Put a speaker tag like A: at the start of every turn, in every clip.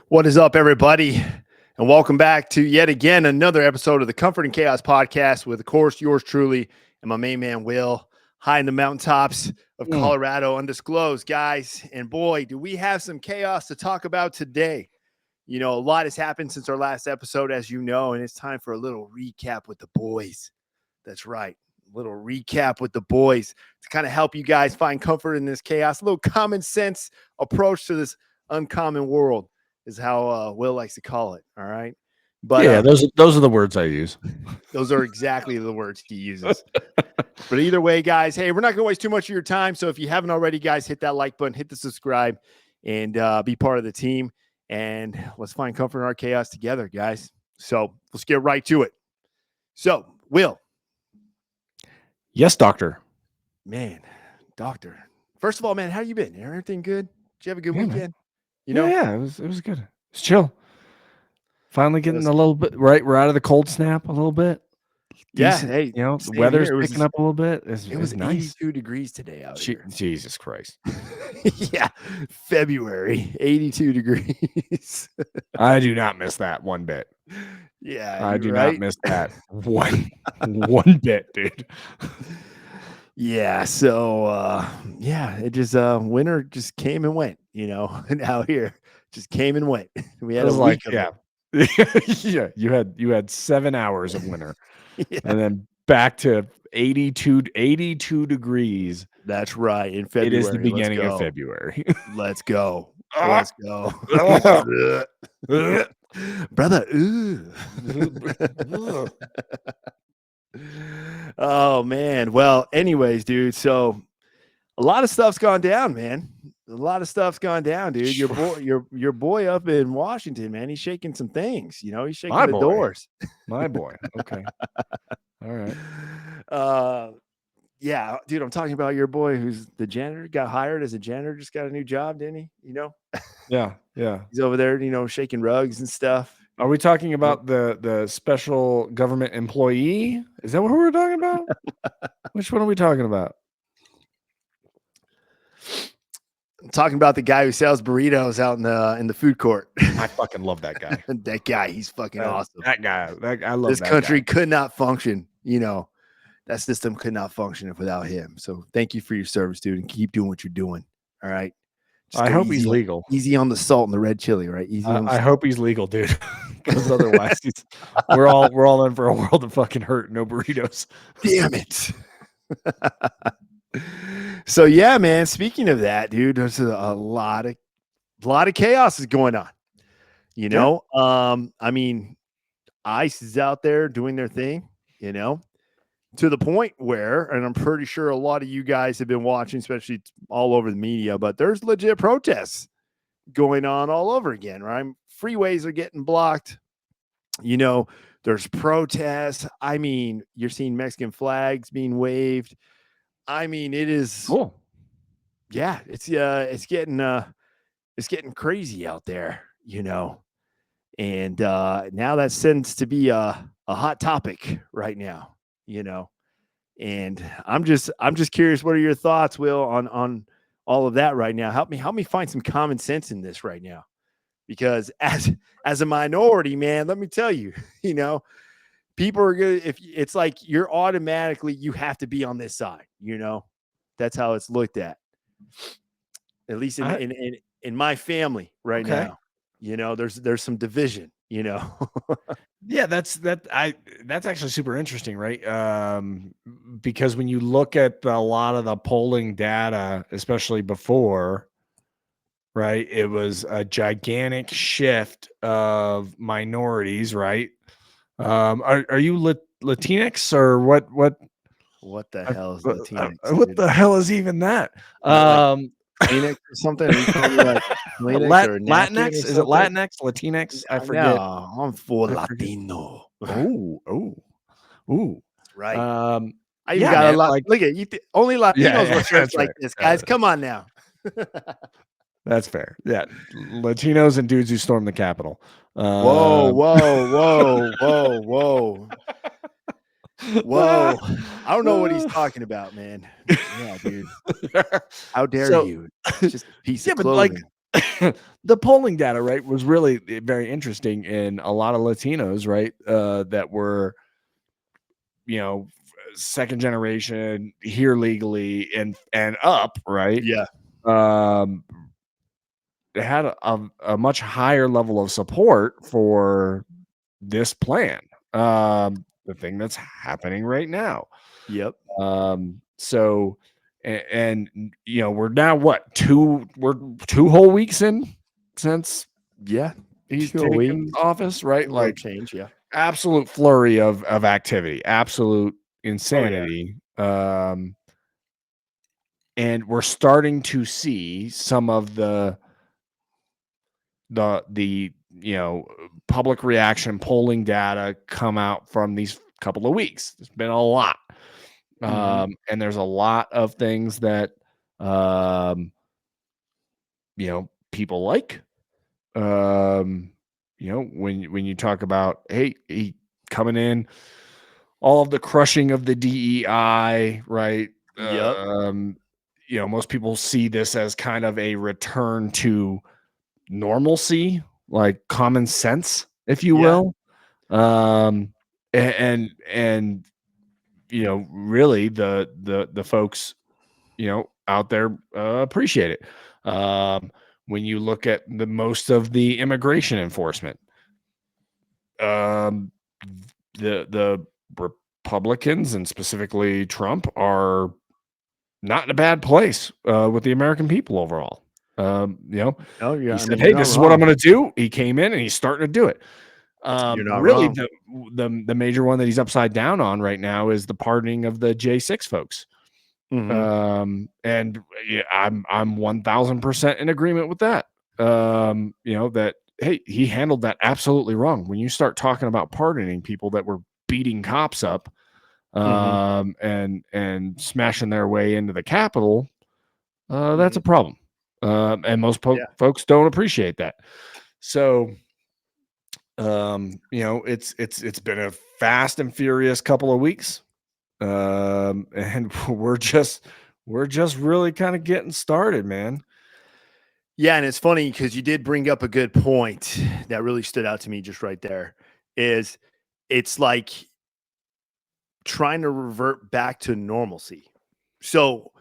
A: What is up, everybody? And welcome back to yet again another episode of the Comfort and Chaos podcast with, of course, yours truly and my main man, Will, high in the mountaintops of Colorado, undisclosed, guys. And boy, do we have some chaos to talk about today. You know, a lot has happened since our last episode, as you know, and it's time for a little recap with the boys. That's right. A little recap with the boys to kind of help you guys find comfort in this chaos, a little common sense approach to this uncommon world is how Will likes to call it. All right. But
B: yeah, those are the words I use.
A: Those are exactly the words he uses. But either way, guys, hey, we're not going to waste too much of your time. So if you haven't already, guys, hit that like button, hit the subscribe, and be part of the team. And let's find comfort in our chaos together, guys. So let's get right to it. So, Will.
B: Yes, doctor.
A: Man, doctor. First of all, man, how you been? Everything good? Did you have a good weekend?
B: Man.
A: You know?
B: Yeah, it was good. It's chill. Finally getting a little bit right. We're out of the cold snap a little bit. Decent,
A: hey,
B: you know, the weather's picking up a little bit.
A: It was
B: nice.
A: 82 degrees today out here.
B: Jesus Christ.
A: Yeah, February, 82 degrees.
B: I do not miss that one bit.
A: Yeah,
B: I do
A: right?
B: not miss that one bit, dude.
A: Yeah, so yeah, it just winter just came and went, you know, and out here just came and went. We had a week of it.
B: Yeah, you had 7 hours of winter.
A: Yeah.
B: And then back to 82 degrees.
A: That's right. In February.
B: It is the beginning of February.
A: Let's go. Let's go. Brother. Oh man. Well, anyways, dude. So a lot of stuff's gone down, man. A lot of stuff's gone down, dude. Your boy up in Washington, man. He's shaking some things. You know, he's shaking the doors.
B: My boy. Okay. All right.
A: Yeah, dude. I'm talking about your boy who's the janitor, got hired as a janitor, just got a new job, didn't he? You know?
B: Yeah.
A: He's over there, you know, shaking rugs and stuff.
B: Are we talking about the special government employee? Is that what we're talking about? Which one are we talking about?
A: I'm talking about the guy who sells burritos out in the food court.
B: I fucking love that guy.
A: That guy, he's fucking awesome.
B: That guy, I love
A: this country could not function. You know, that system could not function without him. So thank you for your service, dude, and keep doing what you're doing. All right.
B: I hope he's legal.
A: Easy on the salt and the red chili, right? Easy.
B: I hope he's legal, dude. Because otherwise, we're all in for a world of fucking hurt. No burritos.
A: Damn it. So yeah, man. Speaking of that, dude, there's a lot of chaos is going on. You know, I mean, ICE is out there doing their thing. You know, to the point where, and I'm pretty sure a lot of you guys have been watching, especially all over the media, but there's legit protests going on all over again, right? Freeways are getting blocked. You know, there's protests. I mean, you're seeing Mexican flags being waved. I mean, it is
B: cool.
A: Yeah, it's getting crazy out there, you know. And now that seems to be a hot topic right now, you know. And I'm just curious, what are your thoughts, Will, on all of that right now? Help me find some common sense in this right now. Because as a minority, man, let me tell you, you know, people are good. If it's like you have to be on this side, you know, that's how it's looked at least in my family right now. You know, there's some division, you know.
B: Yeah, that's actually super interesting, right? Because when you look at a lot of the polling data, especially before, right, it was a gigantic shift of minorities, right? Are you Latinx or what?
A: What the hell is Latinx?
B: What the hell is even that?
A: Latinx or something?
B: Like Latinx? Is it Latinx? Latinx? I forget.
A: No, I'm full Latino.
B: Ooh.
A: Right. I even got a lot. Like, look at you. Only Latinos wear shirts like this, guys. Come on now.
B: That's fair. Yeah, Latinos and dudes who storm the Capitol.
A: Whoa. I don't know what he's talking about, man. Yeah, dude. How dare you? It's just a piece of clothing.
B: the polling data, right, was really very interesting in a lot of Latinos, right, that were, you know, second generation here legally and up, right?
A: Yeah.
B: Um, they had a much higher level of support for this plan, the thing that's happening right now.
A: Yep.
B: So, and you know, we're now what we're 2 whole weeks in since
A: Yeah.
B: he's
A: 2 a week.
B: taken office, right?
A: A little
B: Like
A: change. Yeah.
B: absolute flurry of activity, absolute
A: Oh, yeah.
B: insanity. And we're starting to see some of the you know public reaction polling data come out from these couple of weeks. There's been a lot.
A: Mhm.
B: And there's a lot of things that um, people like. Um, when you talk about, hey, he coming in, all of the crushing of the DEI, right?
A: Yep.
B: Most people see this as kind of a return to normalcy, like common sense, if you
A: Yeah.
B: will. Um, and really the folks out there appreciate it. When you look at the most of the immigration enforcement, um, the Republicans and specifically Trump are not in a bad place with the American people overall.
A: Oh, yeah.
B: He
A: I
B: said,
A: mean, you're
B: "Hey,
A: not
B: this is what I'm
A: wrong.
B: going to do." He came in and he's starting to do it.
A: You're not
B: Really,
A: wrong.
B: the major one that he's upside down on right now is the pardoning of the J6 folks.
A: Mhm.
B: And yeah, I'm 1000% in agreement with that. That hey, he handled that absolutely wrong. When you start talking about pardoning people that were beating cops up,
A: Mhm.
B: and smashing their way into the Capitol, that's
A: Mhm.
B: a problem. And most
A: Yeah.
B: folks don't appreciate that. So, it's been a fast and furious couple of weeks. And we're just really kind of getting started, man.
A: Yeah, and it's funny because you did bring up a good point that really stood out to me just right there, is it's like trying to revert back to normalcy. So,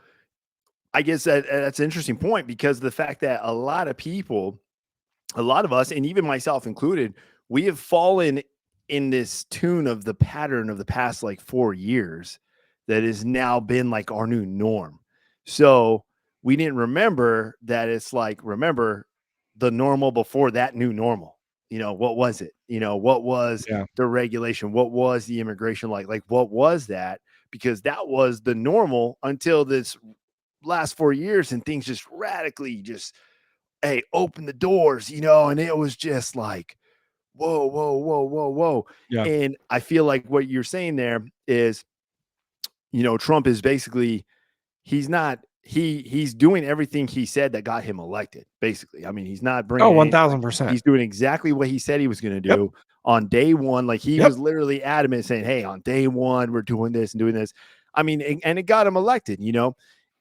A: I guess that's an interesting point because the fact that a lot of people, a lot of us, and even myself included, we have fallen in this tune of the pattern of the past like 4 years that has now been like our new norm. So we didn't remember that it's like, remember the normal before that new normal. What was it? What was
B: Yeah.
A: the regulation? What was the immigration like? Like, what was that? Because that was the normal until this last 4 years and things just radically just hey, open the doors, and it was just like, whoa, whoa, whoa, whoa, whoa.
B: Yeah.
A: And I feel like what you're saying there is, Trump is basically he's doing everything he said that got him elected, basically. I mean, he's not
B: Oh,
A: bringing any like
B: 1000%.
A: he's doing exactly what he said he was going to
B: Yep.
A: do on day one. Like he
B: Yep.
A: was literally adamant saying, "Hey, on day one, we're doing this and doing this." I mean, and it got him elected.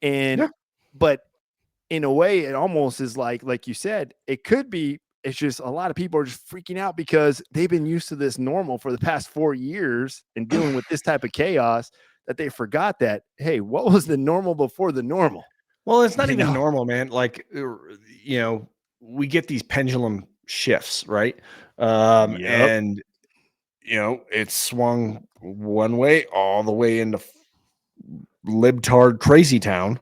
A: And
B: Yeah.
A: but in a way, it almost is like you said, it could be. It's just a lot of people are just freaking out because they've been used to this normal for the past 4 years and dealing with this type of chaos that they forgot that, hey, what was the normal before the normal?
B: Well, it's not
A: You
B: even
A: know?
B: normal, man. Like, we get these pendulum shifts, right?
A: Yep.
B: And it's swung one way all the way into libtard crazy town.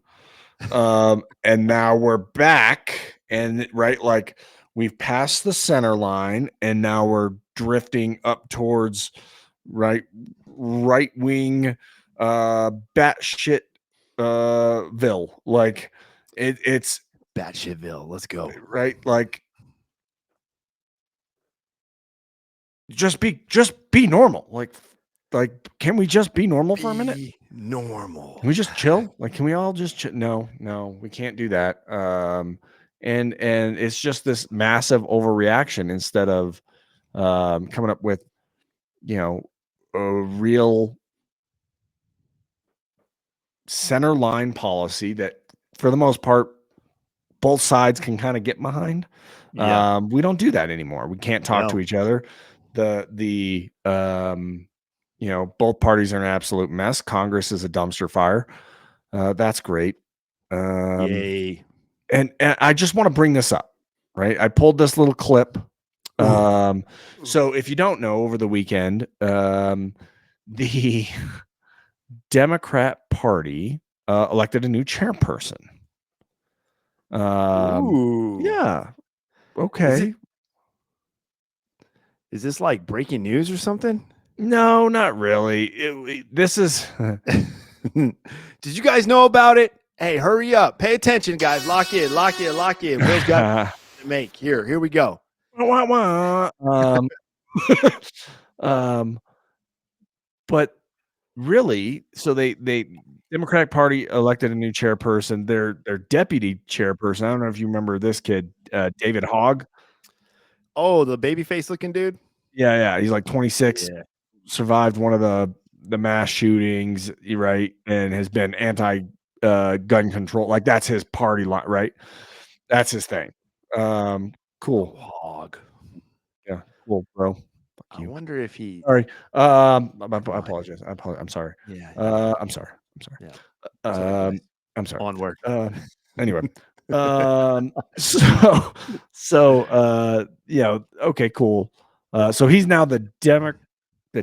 B: And now we're back, and right, like we've passed the center line, and now we're drifting up towards right wing, batshit, ville. Like it's
A: Batshitville. Let's go.
B: right, like just be normal. Like, can we just be normal for a minute?
A: Be
B: Can
A: normal.
B: we just chill? Like, can we all just no, no, we can't do that. And it's just this massive overreaction instead of coming up with, you know, a real center line policy that, for the most part, both sides can kind of get behind.
A: Yeah.
B: We don't do that anymore. We can't talk to
A: No.
B: each other. Both parties are an absolute mess. Congress is a dumpster fire. That's great.
A: Yay.
B: And I just want to bring this up, right? I pulled this little clip. So if you don't know, over the weekend, the Democrat Party elected a new chairperson.
A: Ooh.
B: Yeah. Okay.
A: Is this like breaking news or something?
B: No, not really. This is.
A: Did you guys know about it? Hey, hurry up. Pay attention, guys. Lock in. Will's got to make. Here we go.
B: But really, so they Democratic Party elected a new chairperson. Their deputy chairperson. I don't know if you remember this kid, David Hogg.
A: Oh, the baby face looking dude.
B: Yeah. He's like 26.
A: Yeah.
B: Survived one of the mass shootings, right? And has been anti gun control. Like that's his party line, right? That's his thing. Cool.
A: Hog.
B: Yeah, cool, bro. Fuck
A: I
B: you.
A: wonder if he.
B: Sorry. I apologize. I'm sorry.
A: Yeah.
B: I'm sorry.
A: Yeah.
B: I'm sorry.
A: Onward.
B: Anyway. Okay, cool. So he's now the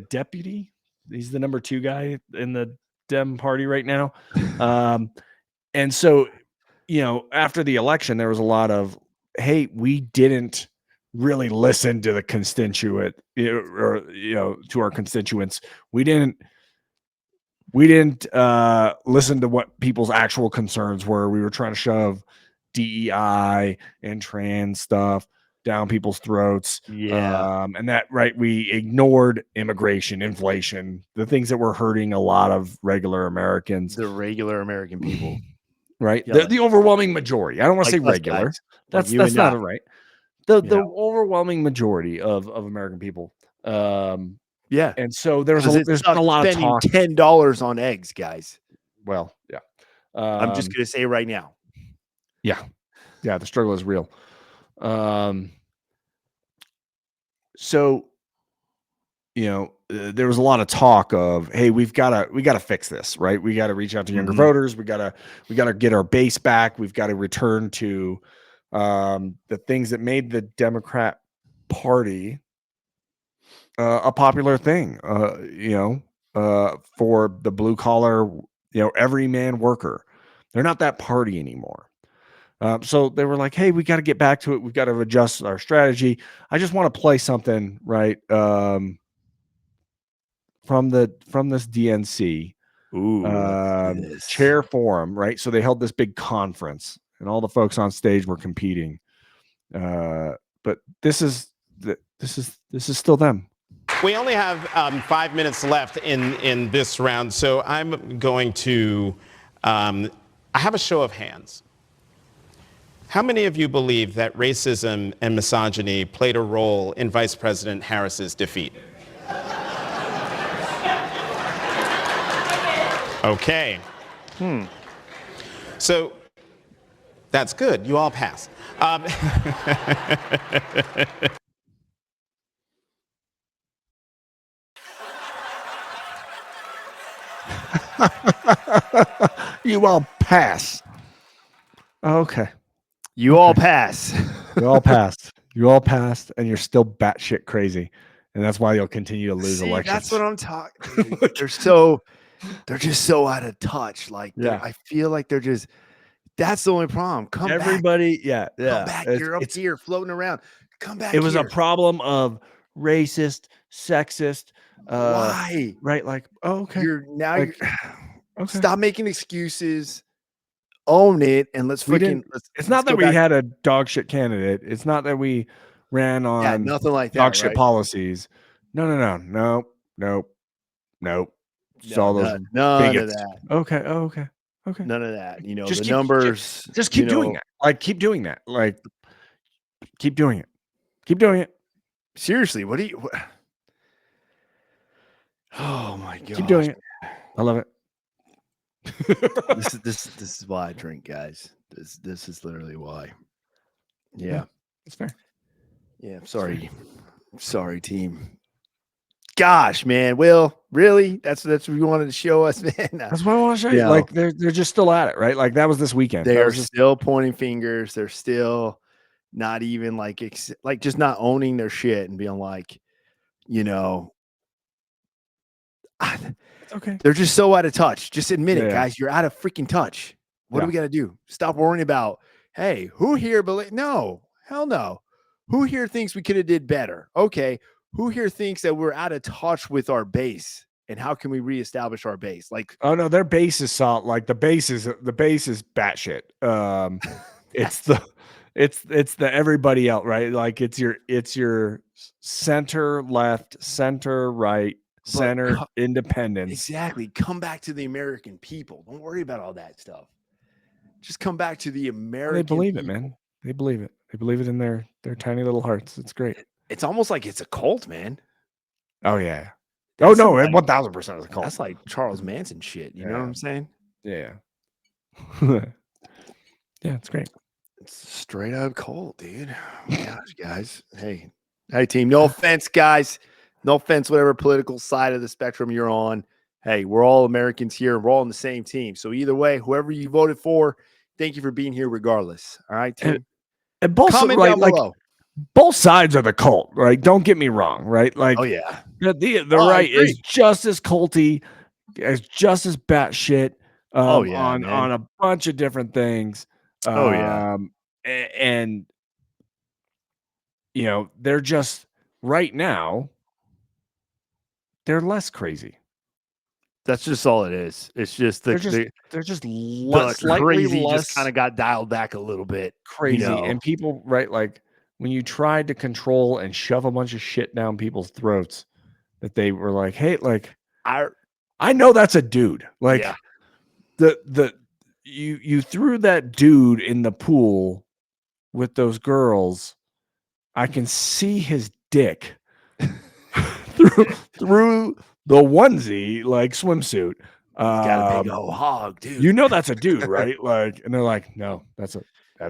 B: deputy. He's the number 2 guy in the Dem party right now. And so, after the election, there was a lot of, hey, we didn't really listen to the constituent, or to our constituents. We didn't listen to what people's actual concerns were. We were trying to shove DEI and trans stuff down people's throats.
A: Yeah.
B: And that, right, we ignored immigration, inflation, the things that were hurting a lot of regular Americans.
A: The regular American people.
B: Right.
A: Yeah,
B: The overwhelming majority. I don't want to say regular.
A: Guys,
B: that's not right. The overwhelming majority of American people.
A: Yeah.
B: And so there's been a lot of talk.
A: $10 on eggs, guys.
B: Well, yeah.
A: I'm just gonna say right now.
B: Yeah. The struggle is real. So, there was a lot of talk of, hey, we got to fix this, right? We got to reach out to younger voters. We got to get our base back. We've got to return to the things that made the Democrat Party a popular thing, for the blue collar, everyman worker. They're not that party anymore. So they were like, hey, we got to get back to it. We've got to adjust our strategy. I just want to play something, right? From this DNC chair forum, right? So they held this big conference and all the folks on stage were competing. But this is still them.
C: We only have 5 minutes left in this round, so I'm going to I have a show of hands. How many of you believe that racism and misogyny played a role in Vice President Harris's defeat? Okay. So that's good. You all passed.
B: You all pass. Okay.
A: You all pass.
B: You all passed. You all passed, and you're still batshit crazy, and that's why you'll continue to lose elections.
A: That's what I'm talking. They're just so out of touch. Like, I feel like they're just. That's the only problem.
B: Everybody,
A: back. Come back. You're up here floating around. Come back.
B: It was a problem of racist, sexist.
A: Why?
B: Right? Like, okay.
A: Okay. Stop making excuses. Own it, and let's freaking.
B: It's not that we had a dog shit candidate. It's not that we ran on
A: nothing like that.
B: Dog shit policies. No. Just all those
A: none of that.
B: Okay.
A: None of that.
B: Just
A: the numbers.
B: Just keep doing that. Like, keep doing that. Like, keep doing it. Keep doing it.
A: Seriously, what do you? Oh my god!
B: Keep doing it. I love it.
A: This is why I drink, guys. This is literally why. Yeah.
B: That's fair.
A: Yeah. Sorry, team. Gosh, man. Will, really? That's what you wanted to show us, man.
B: That's what I want to show you.
A: No.
B: Like they're just still at it, right? Like that was this weekend.
A: They
B: That
A: are
B: was just
A: still pointing fingers. They're still not even like just not owning their shit and being like, you know,
B: okay.
A: they're just so out of touch. Just admit it,
B: Yeah.
A: guys. You're out of freaking touch. What do
B: Yeah.
A: we got to do? Stop worrying about, hey, who here believe? No, hell no. Who here thinks we could have did better? Okay. Who here thinks that we're out of touch with our base? And how can we reestablish our base? Like,
B: Oh no, their base is solid. Like the base is batshit. It's the everybody else, right? Like it's your center left, center right, center independence.
A: Exactly. Come back to the American people. Don't worry about all that stuff. Just come back to the American.
B: They believe
A: people.
B: it, man. They believe it. They believe it in their tiny little hearts. It's great.
A: It's almost like it's a cult, man.
B: Oh yeah.
A: That's
B: oh no,
A: like,
B: 1000% is a cult.
A: That's like Charles Manson shit. You know what I'm saying?
B: Yeah. Yeah, it's great.
A: It's straight up cult, dude. Gosh, guys. Hey, team. No offense, guys. No offense, whatever political side of the spectrum you're on. Hey, we're all Americans here. We're all on the same team. So either way, whoever you voted for, thank you for being here regardless. All right, team.
B: And both
A: Comment down below.
B: Both sides are the cult, right? Don't get me wrong, right? Like,
A: oh yeah,
B: the right is just as culty, as just as batshit. On a bunch of different things. And you know, they're just right now. They're less crazy.
A: That's just all it is. It's just
B: they're just slightly
A: crazy.
B: Less
A: just kind of got dialed back a little bit.
B: Crazy, and people, right? Like when you tried to control and shove a bunch of shit down people's throats, that they were like, "Hey, like I know that's a dude." Like you threw that dude in the pool with those girls. I can see his dick through the onesie, like swimsuit.
A: He's got a big old hog, dude.
B: You know that's a dude, right? Like, and they're like, "No, that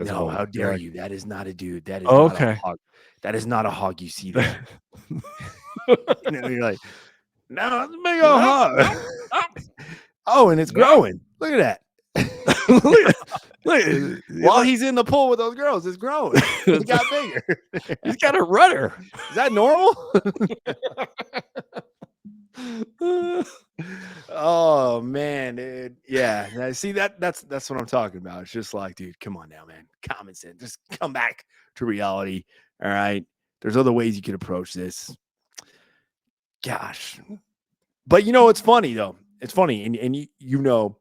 B: is
A: no.
B: a
A: How dare
B: like,
A: you? That is not a dude. That is not a hog. That is not a hog. You see that? You're like, no, it's a big old hog. Oh, and it's growing. Look at that. Look, while he's in the pool with those girls, it's growing. It got bigger.
B: He's got a rudder.
A: Is that normal? Oh man, dude. Yeah. See that's what I'm talking about. It's just like, dude, come on now, man. Common sense. Just come back to reality. All right. There's other ways you could approach this. Gosh. But you know, it's funny though. It's funny, and you know,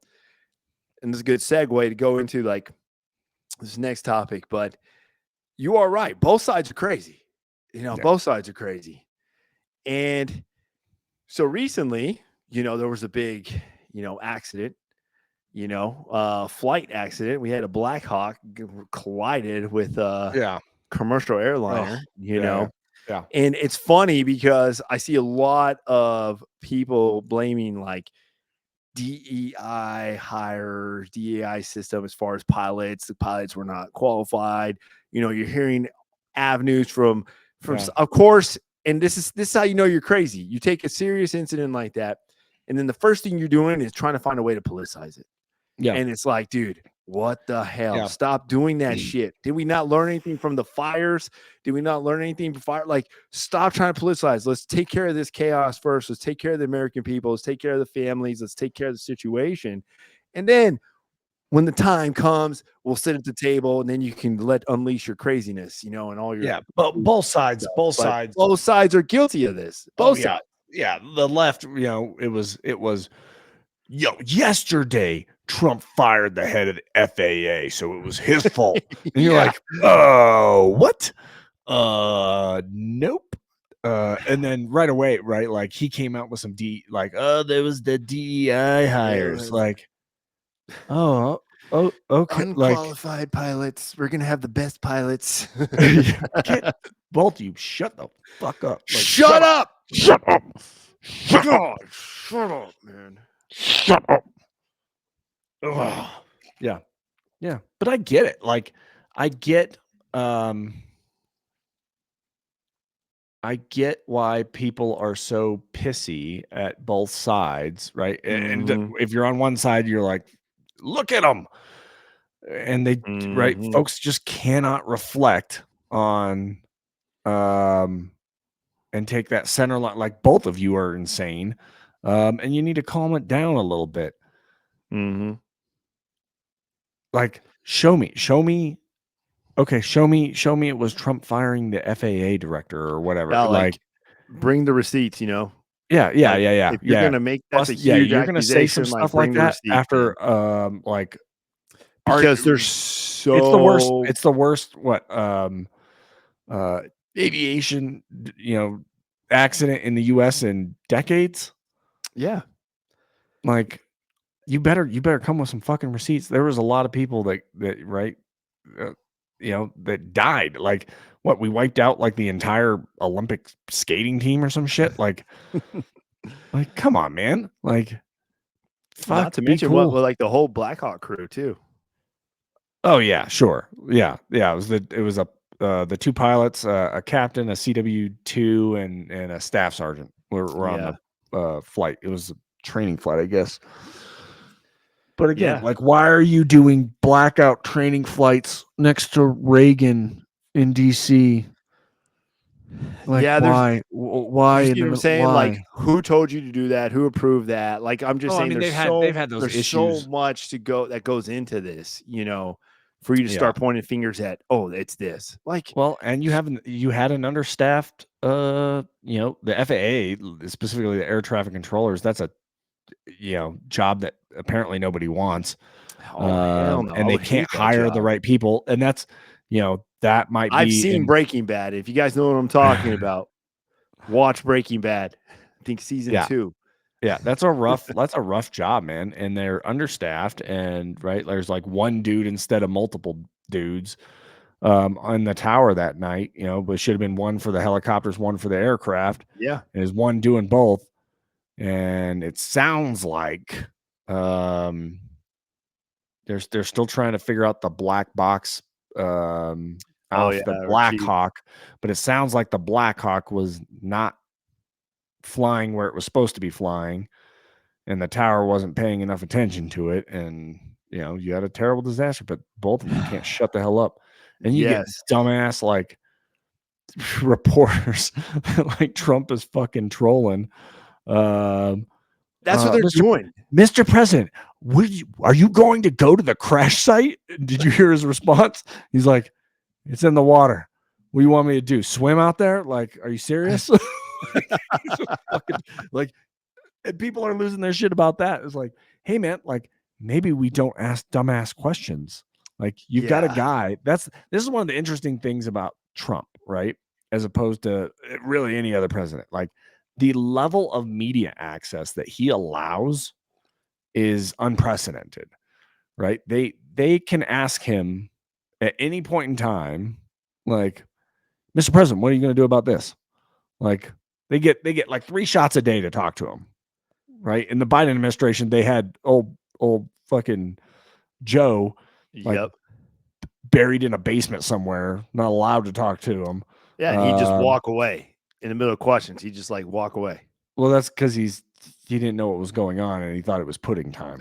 A: and this is a good segue to go into like this next topic, but you are right. Both sides are crazy. You know, both sides are crazy. And so recently, you know, there was a big, you know, accident, you know, flight accident. We had a Black Hawk collided with a commercial airliner, you know.
B: Yeah.
A: And it's funny because I see a lot of people blaming like DEI hires, DEI system as far as pilots. The pilots were not qualified. You know, you're hearing avenues from of course, and this is how you know you're crazy. You take a serious incident like that, and then the first thing you're doing is trying to find a way to politicize it.
B: Yeah.
A: And it's like, dude, what the hell? Yeah. Stop doing that shit. Did we not learn anything from the fires? Did we not learn anything from fire? Like, stop trying to politicize. Let's take care of this chaos first. Let's take care of the American people. Let's take care of the families. Let's take care of the situation. And then when the time comes, we'll sit at the table and then you can unleash your craziness, you know, and all your
B: but both sides
A: are guilty of this. Both sides.
B: Yeah. The left, you know, it was yesterday Trump fired the head of the FAA, so it was his fault. And you're like, oh, what? Nope. And then right away, right, like he came out with some there was the DEI hires, like, okay,
A: unqualified pilots. We're gonna have the best pilots.
B: Both of you, shut the fuck up.
A: Like, shut up, man.
B: Shut up. Yeah. Yeah, but I get it. Like, I get why people are so pissy at both sides, right? And
A: Mhm.
B: if you're on one side, you're like, look at them, and they right,
A: Mhm.
B: folks just cannot reflect on and take that center line. Like, both of you are insane, and you need to calm it down a little bit.
A: Mhm.
B: Like, show me. Okay, show me it was Trump firing the FAA director or whatever.
A: Yeah,
B: Like,
A: like, bring the receipts, you know?
B: yeah,
A: Like, if you're
B: yeah.
A: gonna make that's a
B: Plus, yeah,
A: huge
B: you're gonna say some
A: accusation, like,
B: stuff like
A: bring the
B: that
A: receipts, man.
B: after, like, are
A: Because they're
B: it's the worst.
A: so
B: It's the worst. What aviation, accident in the U.S. in decades.
A: yeah.
B: Like, you better come with some fucking receipts. There was a lot of people that right, uh, that died. Like, what, we wiped out like the entire Olympic skating team or some shit. Like, come on, man. Like,
A: Not
B: fuck,
A: to
B: be
A: mention
B: cool.
A: like, the whole Blackhawk crew too.
B: Oh yeah, sure. Yeah. It was the two pilots, a captain, a CW2, and a staff sergeant were on
A: Yeah.
B: the flight. It was a training flight, I guess. But again,
A: Yeah.
B: like, why are you doing blackout training flights next to Reagan in DC? Like,
A: Yeah,
B: why? Why
A: you
B: in
A: see
B: the
A: what I'm
B: middle?
A: saying? Like,
B: Why?
A: who told you to do that? Who approved that? Like, I'm just
B: Oh, I
A: saying
B: mean,
A: there's
B: they've had those
A: there's so
B: issues.
A: much that goes into this, for you to
B: Yeah.
A: start pointing fingers at, oh, it's this. Like,
B: Well, and you had an understaffed, the FAA, specifically the air traffic controllers. That's a job that apparently nobody wants,
A: oh hell no, I
B: and they
A: would
B: can't
A: hate that
B: hire the
A: job.
B: right people, and that's that might
A: I've
B: be
A: seen
B: in.
A: Breaking Bad. If you guys know what I'm talking about, watch Breaking Bad. I think season
B: Yeah,
A: 2.
B: yeah, that's a rough job, man, and they're understaffed, and right, there's like one dude instead of multiple dudes on the tower that night, but should have been one for the helicopters, one for the aircraft,
A: Yeah.
B: and there's one doing both. And it sounds like they're still trying to figure out the black box
A: Oh
B: off
A: yeah,
B: the
A: or
B: Black
A: cheap.
B: Hawk, but it sounds like the Black Hawk was not flying where it was supposed to be flying, and the tower wasn't paying enough attention to it, and you had a terrible disaster. But both of them can't shut the hell up, and you get
A: Yes.
B: dumbass like reporters like Trump is fucking trolling.
A: That's what they're
B: Mr.
A: doing.
B: Mr. President, are you going to go to the crash site? Did you hear his response? He's like, it's in the water. What do you want me to do? Swim out there? Like, are you serious? like, and people are losing their shit about that. It's like, hey man, like, maybe we don't ask dumbass questions. Like, you've got a
A: Yeah.
B: guy. This is one of the interesting things about Trump, right? As opposed to really any other president. Like, the level of media access that he allows is unprecedented, right? They can ask him at any point in time, like, Mr. President, what are you going to do about this? Like, they get like 3 shots a day to talk to him, right? In the Biden administration, they had old fucking Joe, like,
A: Yep.
B: buried in a basement somewhere, not allowed to talk to him.
A: Yeah, and he just walk away in the middle of questions. He just like walk away.
B: Well, that's because he didn't know what was going on, and he thought it was pudding time.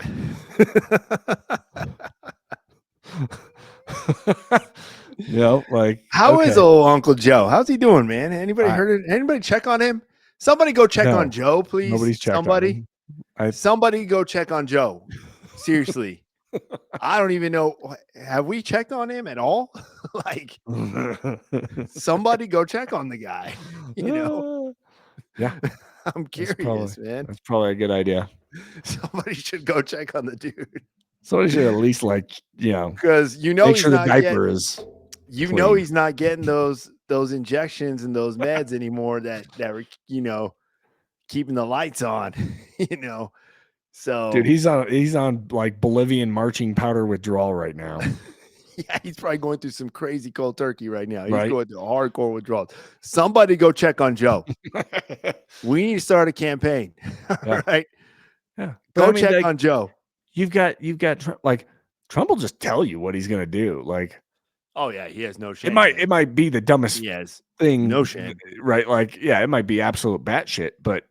B: Like,
A: How is
B: okay.
A: old Uncle Joe? How's he doing, man? Anybody heard it? Anybody check on him? Somebody go check
B: No,
A: on Joe, please.
B: nobody's checked on
A: Somebody.
B: him.
A: Somebody go check on Joe. Seriously. I don't even know. Have we checked on him at all? Like, somebody go check on the guy.
B: Yeah.
A: I'm curious, man.
B: That's probably a good idea.
A: Somebody should go check on the dude.
B: Somebody should at least, like,
A: because
B: make
A: he's
B: sure the
A: not
B: diaper is clean.
A: he's not getting those injections and those meds anymore that were keeping the lights on. So
B: Dude, he's on like Bolivian marching powder withdrawal right now.
A: yeah, he's probably going through some crazy cold turkey right now. He's
B: Right.
A: going through a hardcore withdrawal. Somebody go check on Joe. We need to start a campaign.
B: Yeah.
A: Right?
B: Yeah.
A: Go
B: I mean,
A: check
B: like,
A: on Joe.
B: You've got like, Trump will just tell you what he's gonna do. Like,
A: Oh yeah, he has no shame.
B: it might be the dumbest
A: He has
B: thing,
A: no shame.
B: right? Like, yeah, it might be absolute batshit, but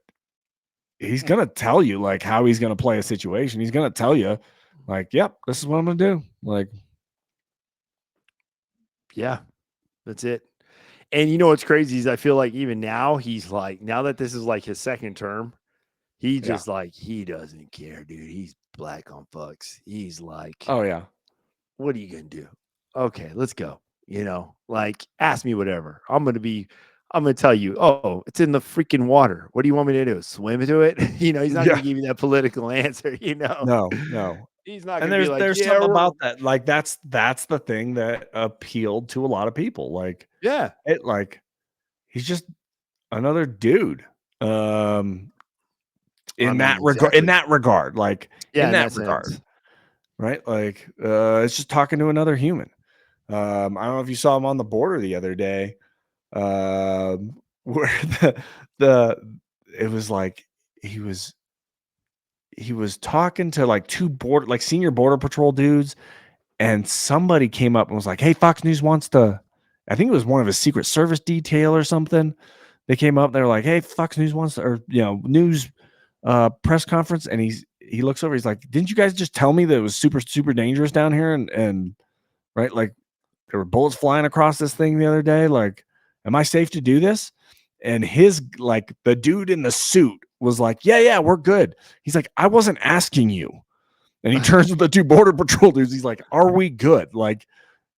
B: he's gonna tell you like how he's gonna play a situation. He's gonna tell you, like, yep, this is what I'm gonna do. Like,
A: Yeah, that's it. And you know what's crazy is I feel like even now he's like, now that this is like his second term, he just like, he doesn't care, dude. He's black on fucks. He's like,
B: oh yeah,
A: what are you gonna do? Okay, let's go. You know, like ask me whatever. I'm gonna tell you, oh, it's in the freaking water. What do you want me to do? Swim into it? You know, he's not gonna give you that political answer, you know.
B: no.
A: He's not
B: And
A: gonna be like,
B: there's
A: yeah,
B: something about that. Like, that's the thing that appealed to a lot of people. Like,
A: yeah.
B: He's just another dude. In that regard, like,
A: Yeah,
B: in
A: in
B: that
A: that
B: regard,
A: sense.
B: right? Like, it's just talking to another human. I don't know if you saw him on the border the other day, where the it was like he was talking to like senior border patrol dudes, and somebody came up and was like, "Hey, Fox News wants to." I think it was one of his Secret Service detail or something. They came up, they were like, "Hey, Fox News wants to," or news press conference, and he looks over, he's like, "Didn't you guys just tell me that it was super super dangerous down here, and right, like there were bullets flying across this thing the other day, like, am I safe to do this?" And the dude in the suit was like, yeah, we're good. He's like, "I wasn't asking you." And he turns to the two border patrol dudes, he's like, "Are we good? Like,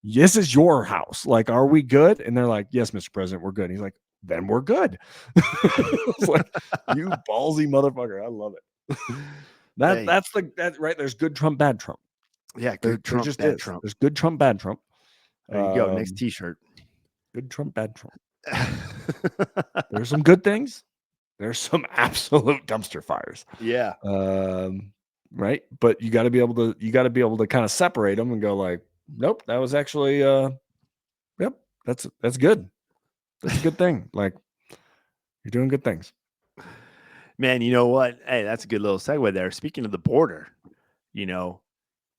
B: this is your house. Like, are we good?" And they're like, "Yes, Mr. President, we're good." And he's like, "Then we're good." It's like, you ballsy motherfucker. I love it.
A: Hey.
B: That's right. There's good Trump, bad Trump.
A: Yeah,
B: There
A: good Trump,
B: just
A: bad
B: is.
A: Trump.
B: There's good Trump, bad Trump.
A: There you go. Next t-shirt.
B: Good Trump, bad Trump. There's some good things. There's some absolute dumpster fires.
A: Yeah.
B: Right. But you got to be able to kind of separate them and go like, nope, that was actually yep, that's good. That's a good thing. Like, you're doing good things.
A: Man, you know what? Hey, that's a good little segue there. Speaking of the border,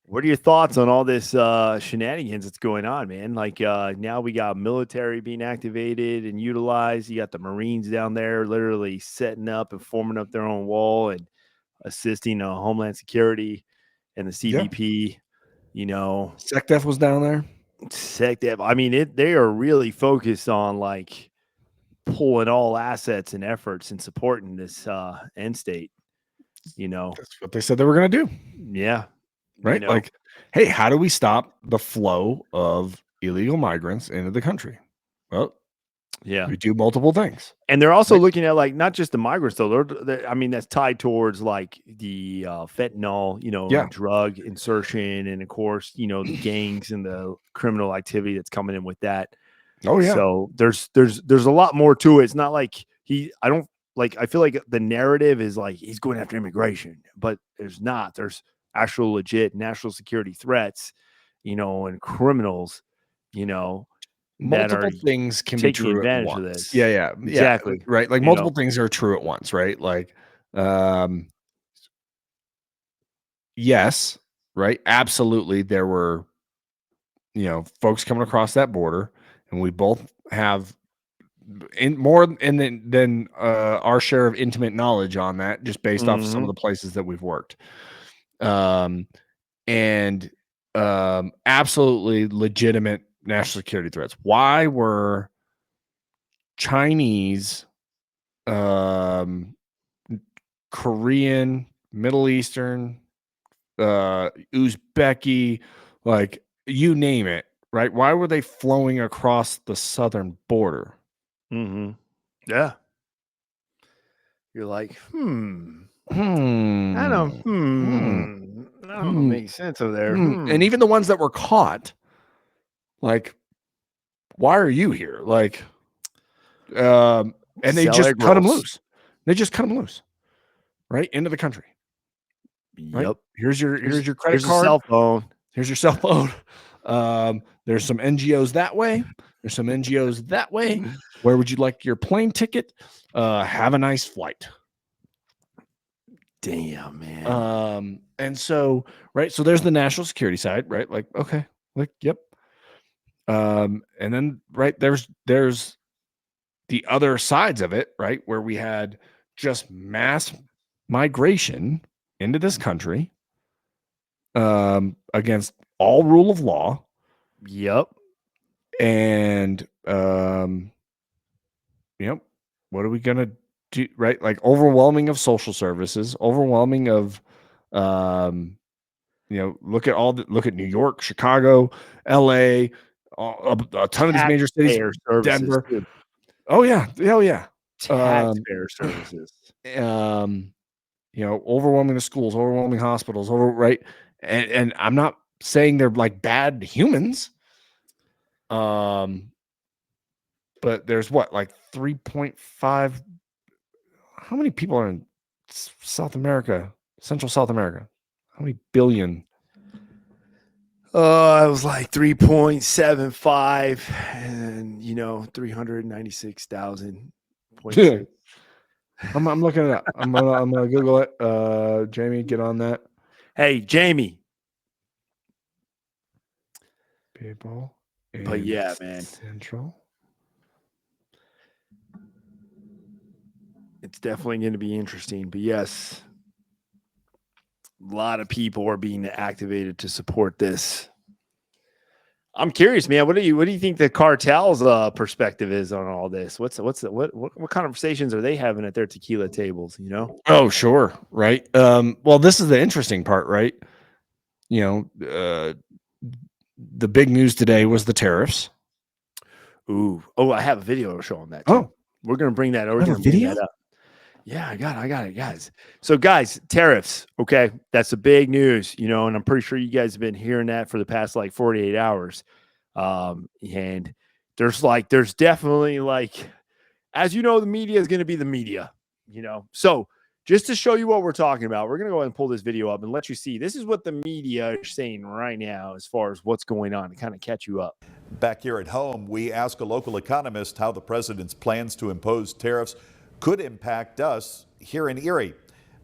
A: what are your thoughts on all this shenanigans that's going on, man? Like now we got military being activated and utilized. You got the Marines down there literally setting up and forming up their own wall and assisting Homeland Security and the CBP.
B: SecDef was down there.
A: SecDef. I mean, they are really focused on like pulling all assets and efforts and supporting this end state.
B: That's what they said they were going to do.
A: Yeah.
B: Right. Like, hey, how do we stop the flow of illegal migrants into the country? Well,
A: yeah,
B: we do multiple things.
A: And they're also looking at like not just the migrants though. I mean, that's tied towards like the fentanyl, drug insertion, and of course, the gangs and the criminal activity that's coming in with that.
B: Oh yeah.
A: So there's a lot more to it. It's not like I feel like the narrative is like he's going after immigration, but there's not. There's actual legit national security threats, and criminals,
B: multiple things can be true at once.
A: Of this.
B: Yeah,
A: exactly.
B: Right. Like multiple things are true at once, right? Like, yes, right. Absolutely. There were, folks coming across that border, and we both have than our share of intimate knowledge on that, just based off some of the places that we've worked. And absolutely legitimate national security threats. Why were Chinese, Korean, Middle Eastern, Uzbeki, like you name it, right? Why were they flowing across the southern border?
A: Yeah. You're like, I don't make sense over there.
B: And even the ones that were caught, like, why are you here? Like, and they just cut them loose. They just cut them loose, right into the country. Right?
A: Yep.
B: Here's your credit card.
A: Cell phone.
B: Here's your cell phone. There's some NGOs that way. There's some NGOs that way. Where would you like your plane ticket? Have a nice flight.
A: Damn, man.
B: And so, right. So there's the national security side, right? Like, okay, like, yep. And then, right, there's the other sides of it, right? Where we had just mass migration into this country, against all rule of law.
A: Yep.
B: And, what are we going to do? Right. Like overwhelming of social services, overwhelming of, look at New York, Chicago, LA, a ton of these major cities,
A: Taxpayer services,
B: Denver.
A: too.
B: Oh yeah. Hell yeah.
A: Taxpayer services.
B: Overwhelming the schools, overwhelming hospitals, right. And I'm not saying they're like bad humans. But there's like 3.5. How many people are in South America, Central South America? How many billion?
A: I was like 3.75 and 396,000.
B: I'm looking it up. I'm gonna Google it. Jamie, get on that.
A: Hey, Jamie.
B: People.
A: But yeah, man.
B: Central.
A: It's definitely going to be interesting. But yes, a lot of people are being activated to support this. I'm curious, man. What do you think the cartel's perspective is on all this? What conversations are they having at their tequila tables?
B: Oh, sure, right. Well, this is the interesting part, right? The big news today was the tariffs.
A: Ooh, I have a video showing that too.
B: Oh,
A: we're gonna bring that. We're
B: gonna
A: bring that up. Yeah, I got it, guys. So, guys, tariffs. Okay, that's the big news, and I'm pretty sure you guys have been hearing that for the past like 48 hours. And there's definitely as you know, the media is going to be the media, So, just to show you what we're talking about, we're going to go ahead and pull this video up and let you see. This is what the media is saying right now as far as what's going on to kind of catch you up.
D: Back here at home, we ask a local economist how the president's plans to impose tariffs could impact us here in Erie.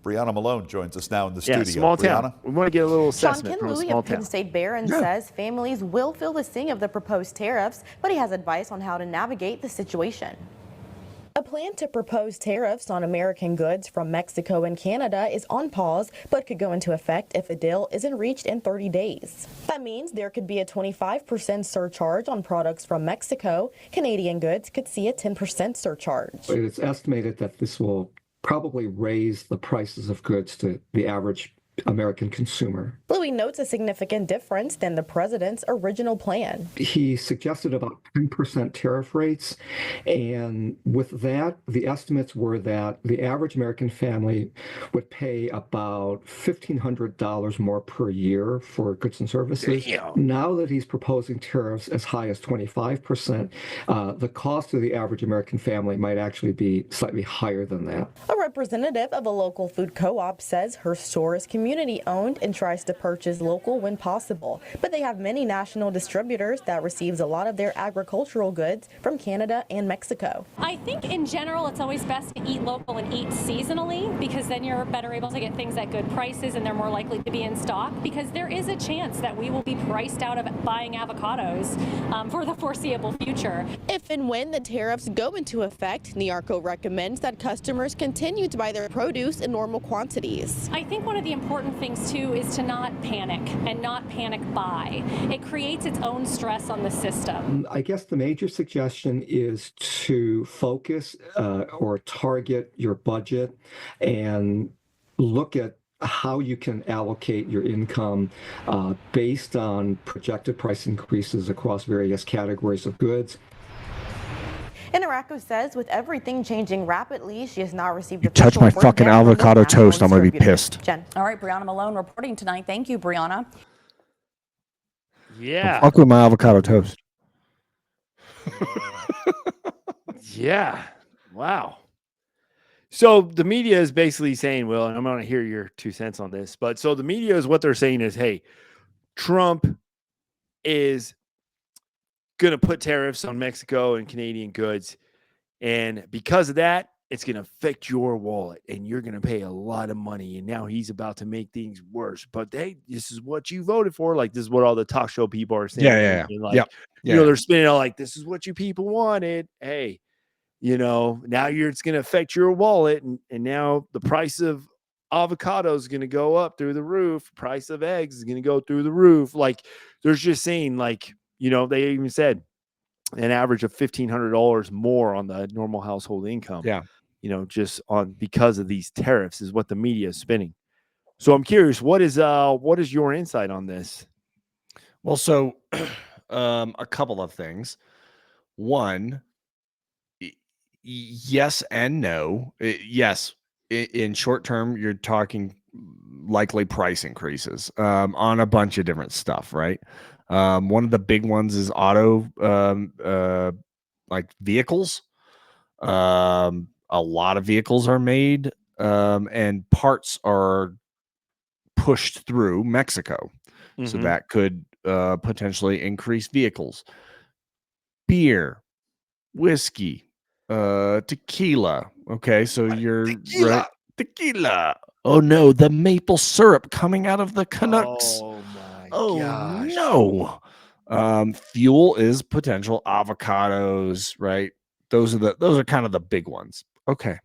D: Brianna Malone joins us now in the studio.
A: Small town.
D: Brianna?
A: We want to get a little
E: Sean
A: assessment
E: Ken
A: from a
E: Louie
A: small
E: of Penn
A: town.
E: State Barron says families will feel the sting of the proposed tariffs, but he has advice on how to navigate the situation. A plan to propose tariffs on American goods from Mexico and Canada is on pause, but could go into effect if a deal isn't reached in 30 days. That means there could be a 25% surcharge on products from Mexico. Canadian goods could see a 10% surcharge.
F: It is estimated that this will probably raise the prices of goods to the average American consumer.
E: Louis notes a significant difference than the president's original plan.
F: He suggested about 10% tariff rates, and with that, the estimates were that the average American family would pay about $1,500 more per year for goods and services.
A: Damn.
F: Now that he's proposing tariffs as high as 25%, the cost of the average American family might actually be slightly higher than that.
E: A representative of a local food co-op says her store is community-owned and tries to purchase local when possible, but they have many national distributors that receives a lot of their agricultural goods from Canada and Mexico.
G: I think in general it's always best to eat local and eat seasonally, because then you're better able to get things at good prices and they're more likely to be in stock, because there is a chance that we will be priced out of buying avocados for the foreseeable future.
E: If and when the tariffs go into effect, Niarco recommends that customers continue to buy their produce in normal quantities.
G: I think one of the important things too is to not panic and not panic buy. It creates its own stress on the system.
F: I guess the major suggestion is to focus or target your budget and look at how you can allocate your income based on projected price increases across various categories of goods.
E: Niarco says with everything changing rapidly, she has not received
B: You touch my fucking avocado toast, I'm going to be pissed.
E: Jen.
H: All right, Brianna Malone reporting tonight. Thank you, Brianna.
A: Yeah.
B: Fuck with my avocado toast.
A: Yeah. Wow. So the media is basically saying, well, and I'm going to hear your 2 cents on this, but so the media is what they're saying is, hey, Trump is going to put tariffs on Mexico and Canadian goods. And because of that, it's going to affect your wallet and you're going to pay a lot of money. And now he's about to make things worse. But hey, this is what you voted for. Like, this is what all the talk show people are saying. And like,
B: Yep.
A: they're spinning out like, this is what you people wanted. Hey, now it's going to affect your wallet. And now the price of avocado is going to go up through the roof. Price of eggs is going to go through the roof. Like, there's just saying, like, they even said an average of $1,500 more on the normal household income.
B: Yeah.
A: Just because of these tariffs is what the media is spinning. So I'm curious, what is your insight on this?
B: Well, so a couple of things. One, yes and no. Yes, in short term, you're talking likely price increases on a bunch of different stuff, right? One of the big ones is auto, like vehicles. A lot of vehicles are made and parts are pushed through Mexico. So that could potentially increase vehicles. Beer, whiskey, tequila. Okay, so you're
A: Tequila.
B: right. Tequila. Oh no, the maple syrup coming out of the Canucks.
A: Oh my
B: Oh
A: gosh.
B: no. Fuel is potential avocados, right? Those are kind of the big ones. Okay.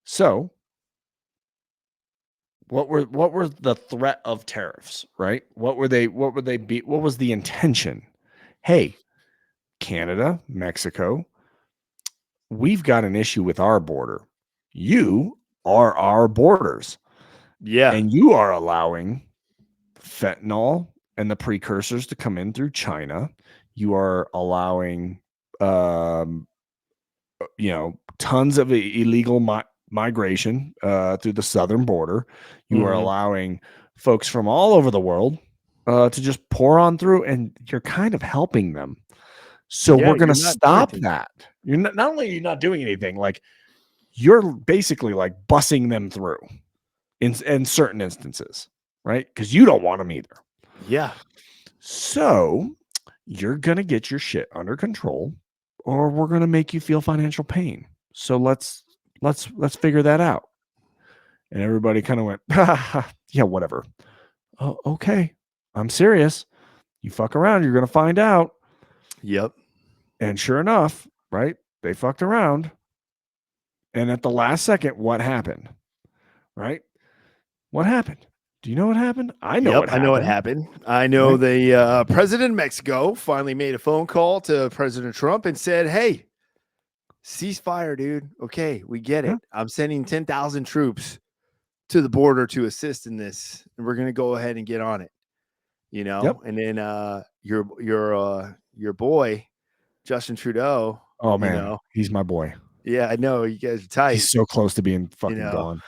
B: So what were the threat of tariffs, right? What was the intention? Hey, Canada, Mexico, we've got an issue with our border. You are our borders.
A: Yeah.
B: And you are allowing fentanyl and the precursors to come in through China. You are allowing tons of illegal migration through the southern border. You are allowing folks from all over the world to just pour on through, and you're kind of helping them. So we're going to stop that. You're not only are you not doing anything, like you're basically like bussing them through in certain instances, right? Because you don't want them either.
A: Yeah.
B: So you're going to get your shit under control, or we're going to make you feel financial pain. So let's figure that out. And everybody kind of went, yeah, whatever. Oh, okay. I'm serious. You fuck around, you're going to find out.
A: Yep.
B: And sure enough, right? They fucked around. And at the last second, what happened? Right? What happened? Do you know what happened? I know what happened.
A: I know what happened. I know the president of Mexico finally made a phone call to President Trump and said, hey, ceasefire, dude. Okay, we get it.
B: Yeah.
A: I'm sending 10,000 troops to the border to assist in this, and we're going to go ahead and get on it.
B: Yep.
A: And then your boy Justin Trudeau.
B: Oh man, he's my boy.
A: Yeah, I know you guys are tight.
B: He's so close to being fucking gone.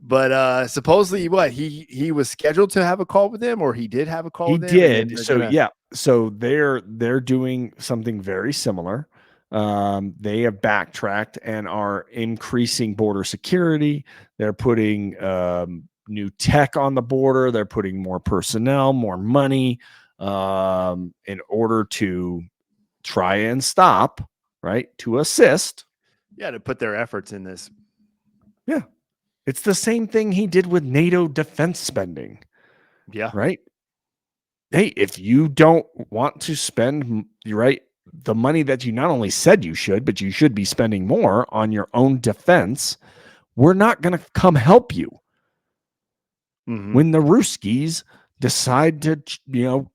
A: But supposedly, what he was scheduled to have a call with him, or he did have a call.
B: He
A: with him,
B: did. So yeah. So they're doing something very similar. They have backtracked and are increasing border security. They're putting new tech on the border. They're putting more personnel, more money in order to try and stop, right? To assist.
A: Yeah, to put their efforts in this.
B: Yeah. It's the same thing he did with NATO defense spending.
A: Yeah.
B: Right. Hey, if you don't want to spend, right, the money that you not only said you should, but you should be spending more on your own defense, we're not going to come help you. When the Ruskies decide to,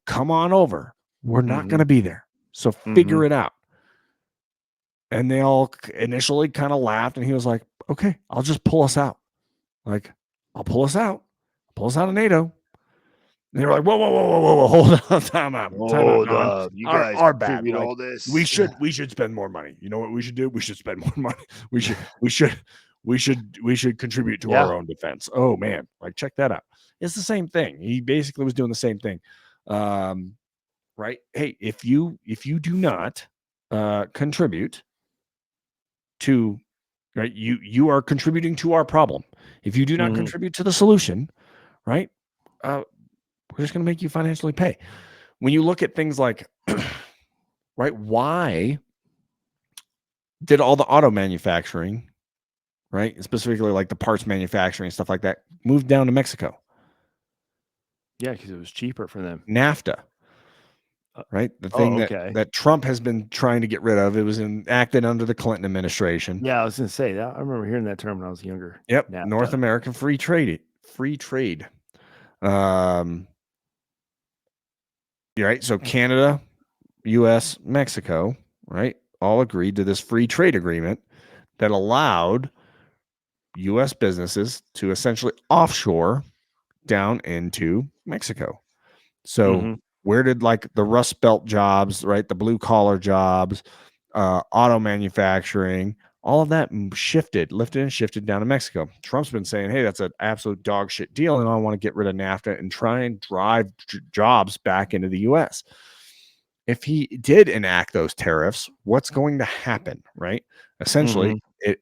B: come on over, we're not going to be there. So figure it out. And they all initially kind of laughed, and he was like, okay, I'll just pull us out. Like, I'll pull us out. Pull us out of NATO. And they were like, whoa, hold on, time out.
A: You guys
B: our bad.
A: Like,
B: all this. We should spend more money. You know what we should do? We should spend more money. We should contribute to our own defense. Oh man, like check that out. It's the same thing. He basically was doing the same thing. Right? Hey, if you do not contribute to, right, you are contributing to our problem. If you do not contribute to the solution, right? We're just going to make you financially pay. When you look at things like, right, why did all the auto manufacturing, right? Specifically like the parts manufacturing, stuff like that, moved down to Mexico.
A: Yeah, because it was cheaper for them.
B: NAFTA, right? The thing
A: okay.
B: that Trump has been trying to get rid of. It was enacted under the Clinton administration.
A: Yeah, I was going to say that. I remember hearing that term when I was younger.
B: Yep.
A: NAFTA.
B: North American free trade. You're right. So Canada, US, Mexico, right, all agreed to this free trade agreement that allowed US businesses to essentially offshore down into Mexico. So where did like the Rust Belt jobs, right, the blue collar jobs, auto manufacturing, all of that lifted and shifted down to Mexico. Trump's been saying, hey, that's an absolute dog shit deal, and I want to get rid of NAFTA and try and drive jobs back into the US. If he did enact those tariffs, what's going to happen, right? Essentially, it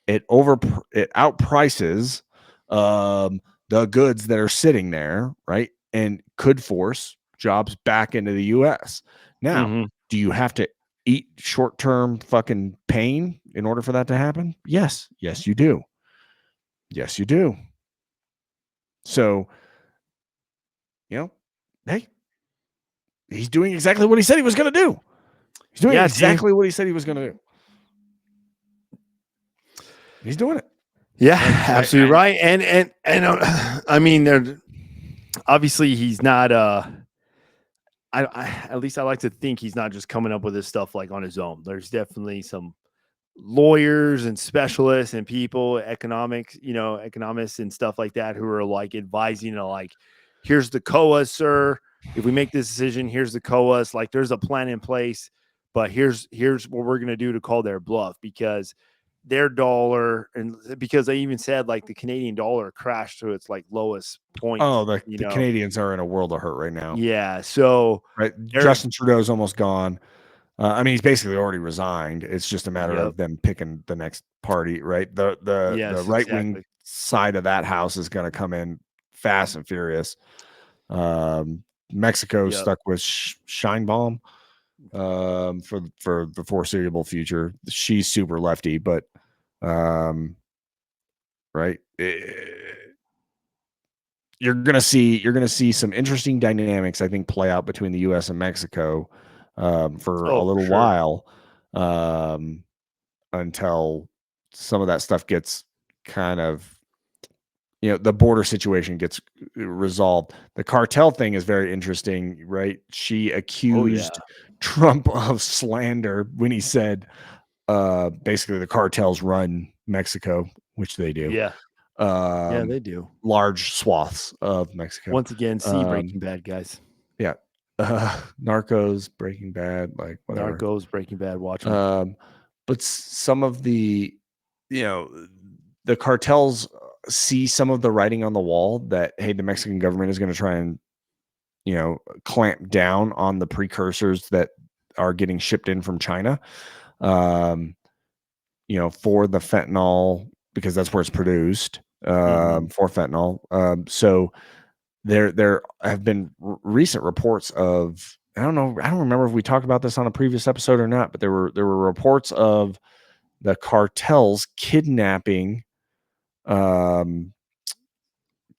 B: outprices the goods that are sitting there, right? And could force jobs back into the US. Now, do you have to eat short-term fucking pain in order for that to happen? Yes. Yes, you do. Yes, you do. So, hey, he's doing exactly what he said he was going to do. He's doing exactly what he said he was going to do. He's doing it.
A: Yeah, absolutely right. And I mean, obviously he's not. I at least I like to think he's not just coming up with this stuff like on his own. There's definitely some lawyers and specialists and people, economists and stuff like that who are like advising, like, here's the COAs, sir. If we make this decision, here's the COAs. Like, there's a plan in place, but here's what we're gonna do to call their bluff, because their dollar, and because they even said like the Canadian dollar crashed to its like lowest point.
B: Oh, the Canadians are in a world of hurt right now.
A: Yeah, so
B: right, Justin Trudeau's almost gone. I mean, he's basically already resigned. It's just a matter of them picking the next party, right? The right wing side of that house is going to come in fast and furious. Mexico's stuck with Sheinbaum for the foreseeable future. She's super lefty, but right. You're gonna see some interesting dynamics, I think, play out between the U.S. and Mexico for a little while, until some of that stuff gets kind of, the border situation gets resolved. The cartel thing is very interesting, right? She accused Trump of slander when he said, basically the cartels run Mexico, which they do.
A: Yeah. Yeah, they do.
B: Large swaths of Mexico.
A: Once again, see Breaking Bad, guys.
B: Yeah. Narcos, Breaking Bad, like whatever.
A: Narcos, Breaking Bad, watch them.
B: But some of the, the cartels see some of the writing on the wall that, hey, the Mexican government is going to try and, clamp down on the precursors that are getting shipped in from China, for the fentanyl, because that's where it's produced, for fentanyl. So there have been recent reports of, I don't remember if we talked about this on a previous episode or not, but there were reports of the cartels kidnapping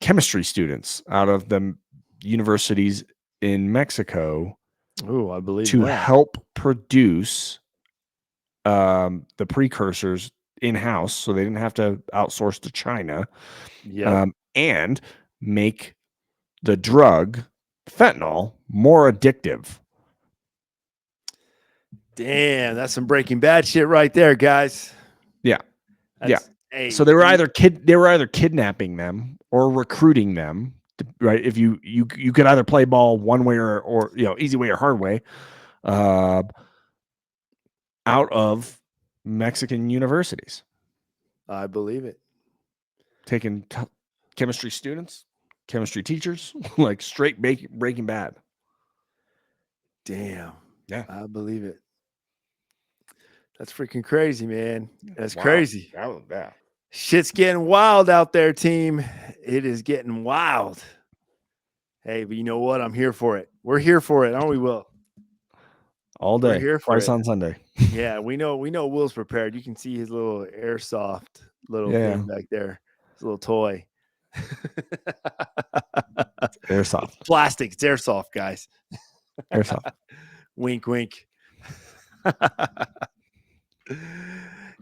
B: chemistry students out of the universities in Mexico.
A: Oh, I believe
B: to
A: that.
B: help produce the precursors in-house, so they didn't have to outsource to China, and make the drug fentanyl more addictive.
A: Damn, that's some Breaking Bad shit right there, guys.
B: Yeah.
A: Hey,
B: so they were either kidnapping them or recruiting them, right? If you could either play ball one way or easy way or hard way, out of Mexican universities.
A: I believe it.
B: Taking chemistry students, chemistry teachers, like straight Breaking Bad.
A: Damn.
B: Yeah.
A: I believe it. That's freaking crazy, man. That's
B: Wow.
A: crazy.
B: Yeah.
A: Shit's getting wild out there, team. It is getting wild. Hey, but you know what? I'm here for it. We're here for it, aren't we, Will?
B: all
A: We're
B: day,
A: here for
B: twice
A: it.
B: on Sunday.
A: Yeah, we know Will's prepared. You can see his little airsoft little
B: Yeah.
A: thing back there. His little toy.
B: Airsoft.
A: It's plastic. It's airsoft, guys.
B: Airsoft.
A: Wink, wink.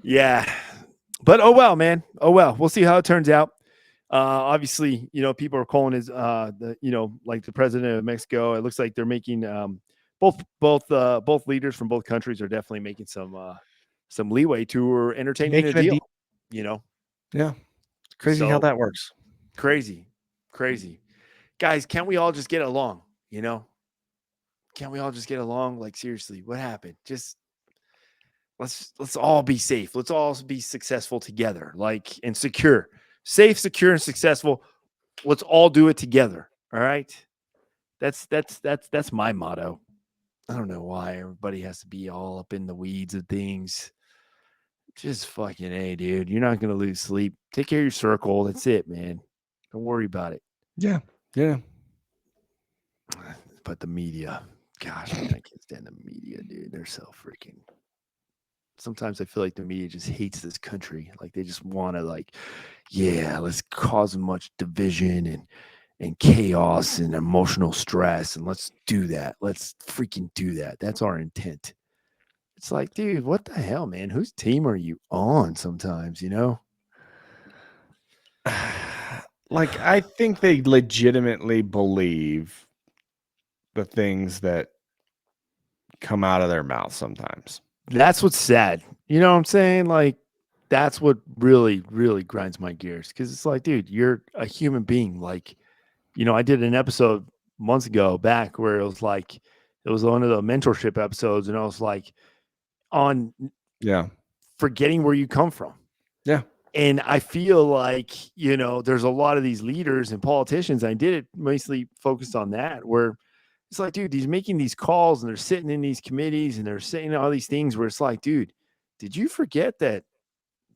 A: Yeah. But oh well, man. Oh well. We'll see how it turns out. Obviously, people are calling his like the president of Mexico. It looks like they're making both leaders from both countries are definitely making some leeway to entertaining a deal.
B: Yeah. Crazy how that works.
A: Crazy. Guys, can't we all just get along? Can't we all just get along? Like, seriously, what happened? Just let's all be safe. Let's all be successful together, like, and secure. Safe, secure, and successful. Let's all do it together. All right. That's my motto. I don't know why everybody has to be all up in the weeds of things. Just fucking A, dude. You're not gonna lose sleep. Take care of your circle. That's it, man. Don't worry about it.
B: Yeah. Yeah.
A: But the media, gosh, man, I can't stand the media, dude. They're so freaking. Sometimes I feel like the media just hates this country. Like they just want to, like, yeah, let's cause much division and chaos and emotional stress, and let's do that. Let's freaking do that. That's our intent. It's like, dude, what the hell, man? Whose team are you on? Sometimes,
B: Like, I think they legitimately believe the things that come out of their mouth sometimes.
A: That's what's sad. You know what I'm saying? Like, that's what really, really grinds my gears. Because it's like, dude, you're a human being. Like, I did an episode months ago back where it was like, it was one of the mentorship episodes, and I was like, on forgetting where you come from.
B: Yeah.
A: And I feel like, there's a lot of these leaders and politicians. I did it mostly focused on that, where it's like, dude, he's making these calls and they're sitting in these committees and they're saying all these things where it's like, dude, did you forget that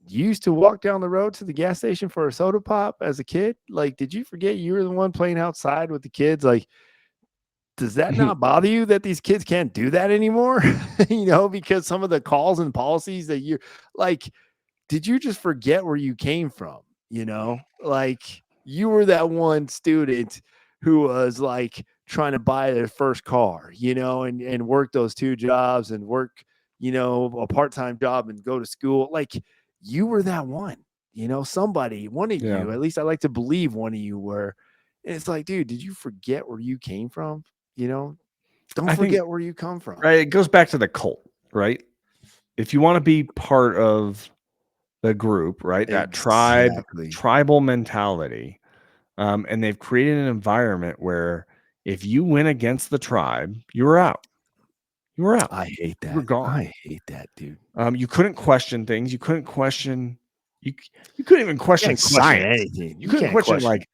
A: you used to walk down the road to the gas station for a soda pop as a kid? Like, did you forget you were the one playing outside with the kids? Like, does that not bother you that these kids can't do that anymore? Because some of the calls and policies that you're like, did you just forget where you came from? Like, you were that one student who was like trying to buy their first car, and work those 2 jobs and work, a part-time job and go to school. Like, you were that one, somebody, one of you, at least I like to believe one of you were. And it's like, dude, did you forget where you came from? Don't forget where you come from.
B: Right. It goes back to the cult, right? If you want to be part of the group, right? That tribal mentality. And they've created an environment where if you went against the tribe, you were out. You were out.
A: I hate that.
B: You were gone.
A: I hate that, dude.
B: You couldn't question things. You couldn't question. You couldn't even question
A: anything.
B: You couldn't question like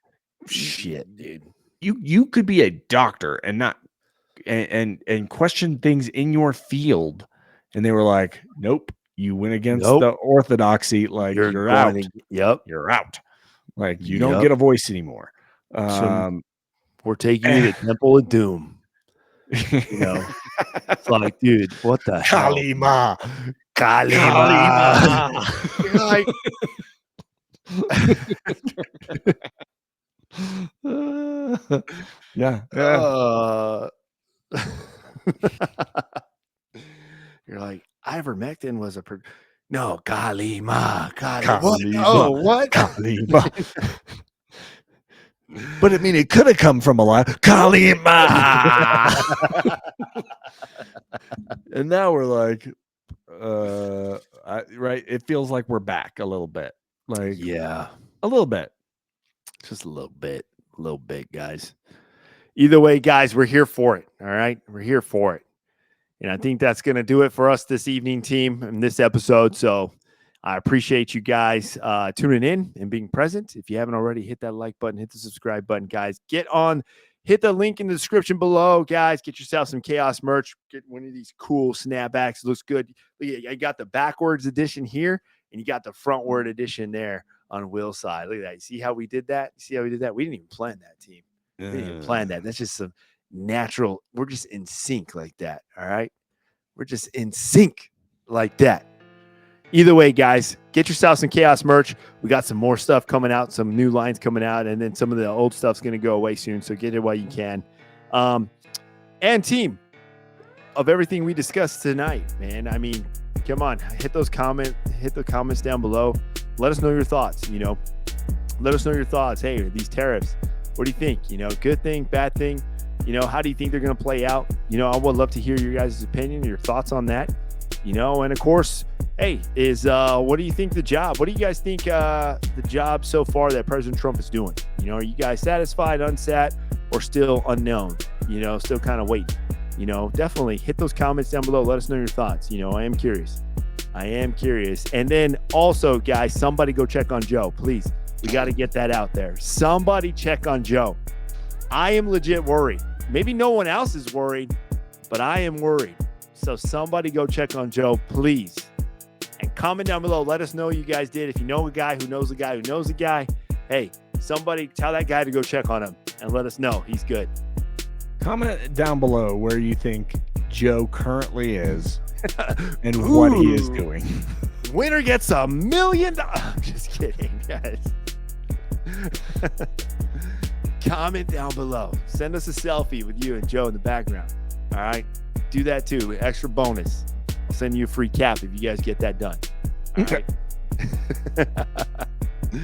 A: shit, dude.
B: You could be a doctor and not and question things in your field, and they were like, nope. You went against the orthodoxy. Like, you're out. You're out. Like, you don't get a voice anymore.
A: We're taking you to Temple of Doom. It's like, dude, what the hell?
B: Kalima. Yeah.
A: You're like, ivermectin was no, Kalima.
B: What? Oh, what? Kalima. But I mean, it could have come from a lot. Kalima. And now we're like, right? It feels like we're back a little bit. Like,
A: yeah,
B: a little bit.
A: Just a little bit, guys. Either way, guys, we're here for it. All right. We're here for it. And I think that's going to do it for us this evening, team, in this episode. So I appreciate you guys tuning in and being present. If you haven't already, hit that like button, hit the subscribe button, guys. Hit the link in the description below, guys. Get yourself some Chaos merch. Get one of these cool snapbacks. It looks good. I got the backwards edition here, and you got the frontward edition there on Will's side. Look at that. You see how we did that? We didn't even plan that, team. We didn't even plan that. That's just some natural. We're just in sync like that. All right. We're just in sync like that. Either way, guys, get yourself some Chaos merch. We got some more stuff coming out, some new lines coming out, and then some of the old stuff's going to go away soon. So get it while you can. And team, of everything we discussed tonight, man, I mean, come on, hit the comments down below. Let us know your thoughts. Let us know your thoughts. Hey, these tariffs, what do you think? Good thing, bad thing? How do you think they're going to play out? I would love to hear your guys' opinion, your thoughts on that. And of course, hey, what do you think the job? What do you guys think the job so far that President Trump is doing? Are you guys satisfied, unsat, or still unknown? Still kind of waiting. Definitely hit those comments down below. Let us know your thoughts. I am curious. And then also, guys, somebody go check on Joe, please. We got to get that out there. Somebody check on Joe. I am legit worried. Maybe no one else is worried, but I am worried. So somebody go check on Joe, please. And comment down below. Let us know what you guys did. If you know a guy who knows a guy who knows a guy, hey, somebody tell that guy to go check on him and let us know he's good.
B: Comment down below where you think Joe currently is and what he is doing.
A: Winner gets $1 million. I'm just kidding, guys. Comment down below. Send us a selfie with you and Joe in the background. All right? Do that too. Extra bonus. I'll send you a free cap if you guys get that done. All right?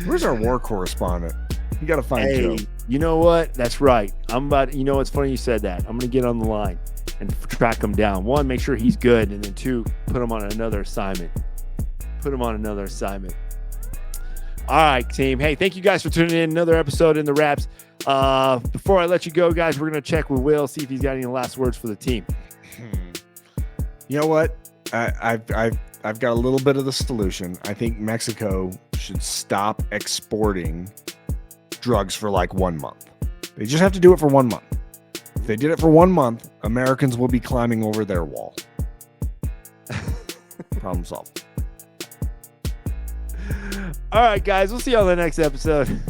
B: Where's our war correspondent? You got to find Joe.
A: You know what? That's right. It's funny you said that. I'm going to get on the line and track him down. One, make sure he's good. And then two, put him on another assignment. All right, team. Hey, thank you guys for tuning in. Another episode in the Wraps. Before I let you go, guys, we're going to check with Will, see if he's got any last words for the team.
B: You know what? I've got a little bit of the solution. I think Mexico should stop exporting drugs for like 1 month. They just have to do it for 1 month. If they did it for 1 month, Americans will be climbing over their wall. Problem solved.
A: All right, guys. We'll see you on the next episode.